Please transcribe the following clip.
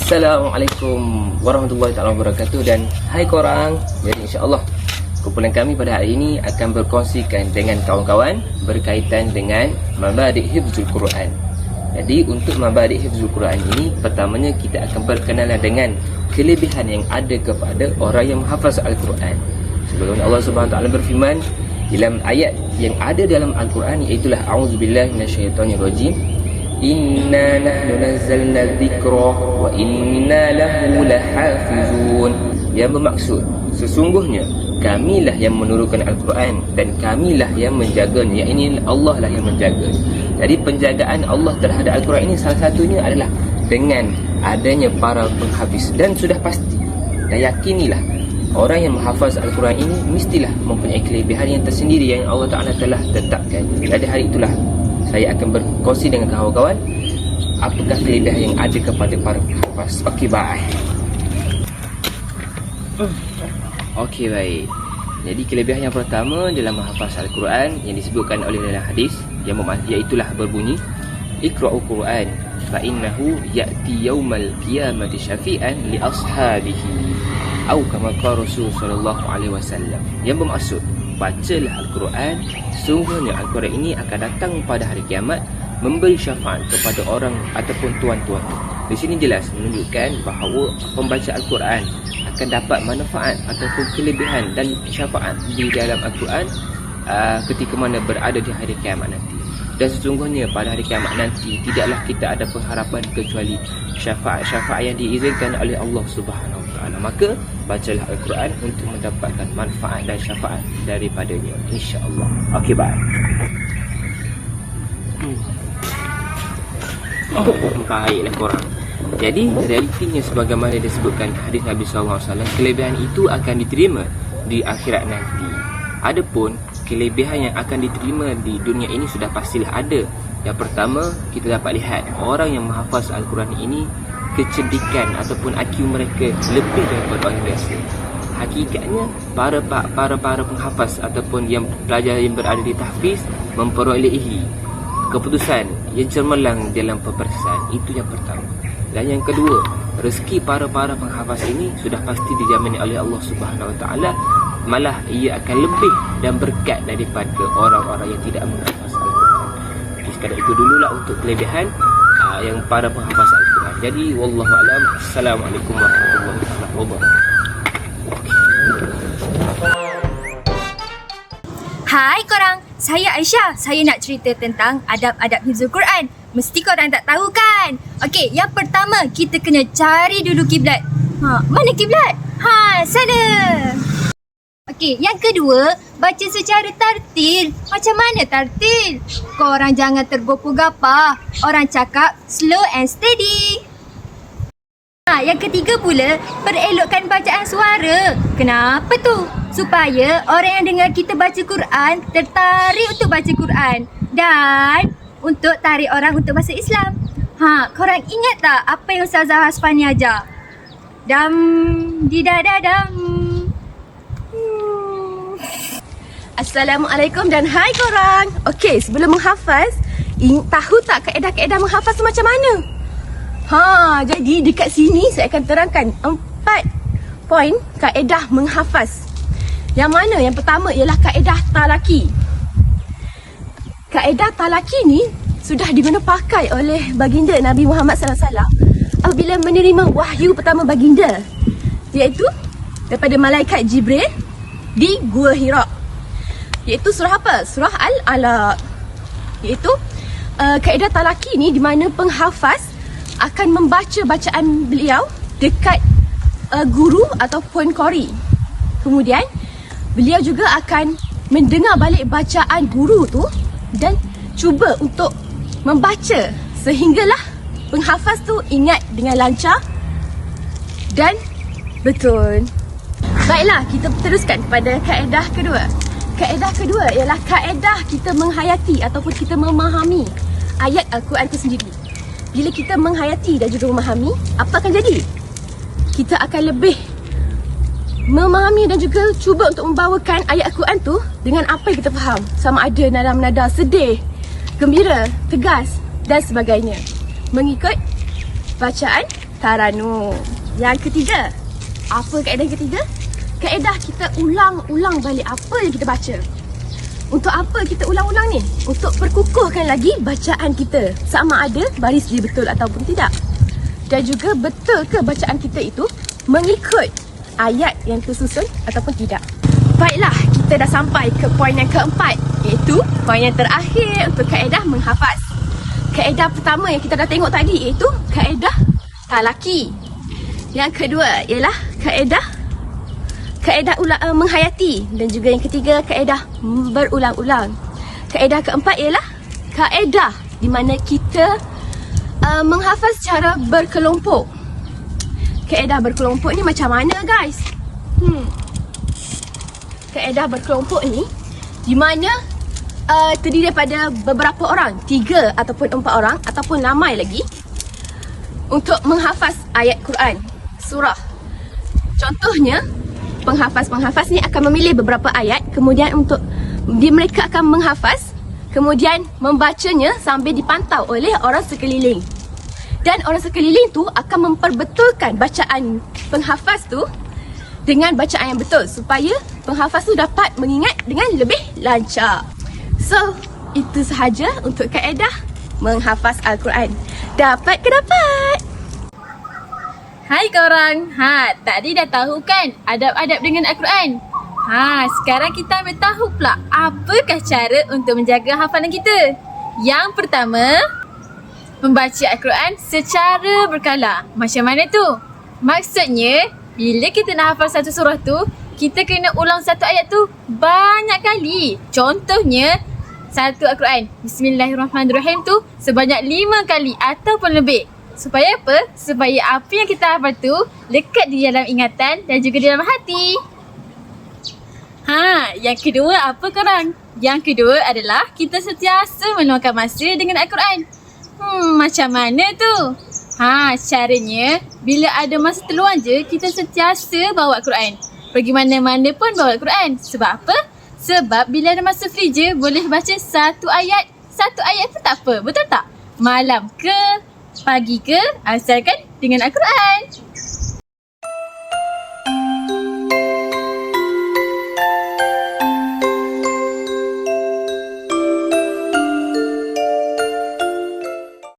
Assalamualaikum warahmatullahi wabarakatuh. Dan hai korang. Jadi insyaAllah kumpulan kami pada hari ini akan berkongsikan dengan kawan-kawan berkaitan dengan Mabadik Hifzul Quran. Jadi untuk Mabadik Hifzul Quran ini, pertamanya kita akan berkenalan dengan kelebihan yang ada kepada orang yang menghafaz Al-Quran. Sebagaimana Allah Subhanahu Wa Taala berfirman dalam ayat yang ada dalam Al-Quran, iaitulah a'udzubillahi minasyaitonirrajim, inna nahnu nazzalna dzikra wa inna lahu lahafizun. Yang bermaksud sesungguhnya kamilah yang menurunkan Al-Quran dan kamilah yang menjaganya. Ini Allah lah yang menjaga. Jadi penjagaan Allah terhadap Al-Quran ini salah satunya adalah dengan adanya para penghafiz. Dan sudah pasti dan yakinilah orang yang menghafaz Al-Quran ini mestilah mempunyai kelebihan yang tersendiri yang Allah Ta'ala telah tetapkan. Pada hari itulah saya akan berkongsi dengan kawan-kawan apakah kelebihan yang ada kepada para penghafaz. Okey, bye. Okey, baik. Jadi kelebihan yang pertama dalam menghafaz Al-Quran yang disebutkan oleh dalam hadis yang iaitulah berbunyi, Iqra'ul Quran fa innahu ya'ti yaumal qiyamati syafi'an li ashabihi atau kama qala Rasul sallallahu alaihi wasallam. Yang bermaksud, bacalah Al-Quran, sungguhnya Al-Quran ini akan datang pada hari kiamat memberi syafaat kepada orang ataupun tuan-tuan. Di sini jelas menunjukkan bahawa pembaca Al-Quran akan dapat manfaat ataupun kelebihan dan syafaat di dalam Al-Quran ketika mana berada di hari kiamat nanti. Dan sesungguhnya pada hari kiamat nanti tidaklah kita ada pengharapan kecuali syafaat-syafaat yang diizinkan oleh Allah Subhanahu Wa Taala. Maka bacalah Al-Quran untuk mendapatkan manfaat dan syafaat daripadanya, insya-Allah. Okey, bye. Baiklah korang. Jadi realitinya sebagaimana disebutkan hadis Nabi SAW, kelebihan itu akan diterima di akhirat nanti. Adapun kelebihan yang akan diterima di dunia ini sudah pastilah ada. Yang pertama, kita dapat lihat orang yang menghafaz Al-Quran ini kecerdikan ataupun IQ mereka lebih daripada orang biasa. Hakikatnya para penghafaz ataupun yang pelajar yang berada di tahfiz memperolehi keputusan yang cemerlang dalam peperiksaan. Itu yang pertama. Dan yang kedua, rezeki para penghafaz ini sudah pasti dijamini oleh Allah Subhanahu Wa Taala. Malah ia akan lebih dan berkat daripada orang-orang yang tidak menghafaz Al-Quran. Jadi sekadar itu dululah untuk kelebihan yang para penghafaz Al-Quran. Jadi wallahu alam. Assalamualaikum warahmatullahi wabarakatuh. Hai korang, saya Aisyah. Saya nak cerita tentang adab-adab hifzul Quran. Mesti korang tak tahu kan? Okey, yang pertama kita kena cari dulu kiblat. Mana kiblat? Sana. Okey, yang kedua, baca secara tartil. Macam mana tartil? Korang jangan tergopoh-gapah. Orang cakap slow and steady. Yang ketiga pula, perelokkan bacaan suara. Kenapa tu? Supaya orang yang dengar kita baca Quran tertarik untuk baca Quran dan untuk tarik orang untuk masuk Islam. Korang ingat tak apa yang Ustazah Hasfani ajar? Dam didadadam. Assalamualaikum dan hai korang. Okey, sebelum menghafaz, tahu tak kaedah-kaedah menghafaz macam mana? Jadi dekat sini saya akan terangkan 4 poin kaedah menghafaz. Yang mana yang pertama ialah kaedah talaki. Kaedah talaki ni sudah diguna pakai oleh baginda Nabi Muhammad SAW apabila menerima wahyu pertama baginda, iaitu daripada malaikat Jibril di Gua Hira. Iaitu surah apa? Surah Al-Alaq. Iaitu kaedah talaki ni di mana penghafaz akan membaca bacaan beliau dekat guru ataupun qari. Kemudian beliau juga akan mendengar balik bacaan guru tu dan cuba untuk membaca sehinggalah penghafaz tu ingat dengan lancar dan betul. Baiklah, kita teruskan kepada kaedah kedua. Kaedah kedua ialah kaedah kita menghayati ataupun kita memahami ayat Al-Quran itu sendiri. Bila kita menghayati dan juga memahami, apa akan jadi? Kita akan lebih memahami dan juga cuba untuk membawakan ayat Al-Quran tu dengan apa yang kita faham. Sama ada dalam nada sedih, gembira, tegas dan sebagainya. Mengikut bacaan Taranu. Yang ketiga, apa kaedah yang ketiga? Kaedah kita ulang-ulang balik apa yang kita baca. Untuk apa kita ulang-ulang ni? Untuk perkukuhkan lagi bacaan kita. Sama ada baris dia betul ataupun tidak. Dan juga betul ke bacaan kita itu mengikut ayat yang tersusun ataupun tidak. Baiklah, kita dah sampai ke poin yang keempat, iaitu poin yang terakhir untuk kaedah menghafaz. Kaedah pertama yang kita dah tengok tadi iaitu kaedah talaki. Yang kedua ialah kaedah menghayati, dan juga yang ketiga kaedah berulang-ulang. Kaedah keempat ialah kaedah di mana kita menghafaz secara berkelompok. Kaedah berkelompok ni macam mana, guys? Kaedah berkelompok ni di mana terdiri daripada beberapa orang, 3 ataupun 4 orang ataupun ramai lagi, untuk menghafaz ayat Quran, surah. Contohnya, penghafaz ni akan memilih beberapa ayat, kemudian mereka akan menghafaz, kemudian membacanya sambil dipantau oleh orang sekeliling. Dan orang sekeliling tu akan memperbetulkan bacaan penghafaz tu dengan bacaan yang betul, supaya penghafaz tu dapat mengingat dengan lebih lancar. So, itu sahaja untuk kaedah menghafaz Al-Quran. Dapat ke dapat? Hai korang, tadi dah tahu kan adab-adab dengan Al-Quran? Sekarang kita ambil tahu pula apakah cara untuk menjaga hafalan kita. Yang pertama, membaca Al-Quran secara berkala. Macam mana tu? Maksudnya, bila kita nak hafal satu surah tu, kita kena ulang satu ayat tu banyak kali. Contohnya, satu Al-Quran, Bismillahirrahmanirrahim tu sebanyak 5 kali ataupun lebih. Supaya apa? Supaya apa yang kita hafal tu lekat di dalam ingatan dan juga di dalam hati. Yang kedua apa korang? Yang kedua adalah kita sentiasa meluangkan masa dengan Al-Quran. Macam mana tu? Caranya, bila ada masa terluang je, kita sentiasa bawa Al-Quran. Pergi mana-mana pun bawa Al-Quran. Sebab apa? Sebab bila ada masa free je, boleh baca satu ayat pun tak apa. Betul tak? Malam ke, pagi ke, asalkan dengan Al-Quran.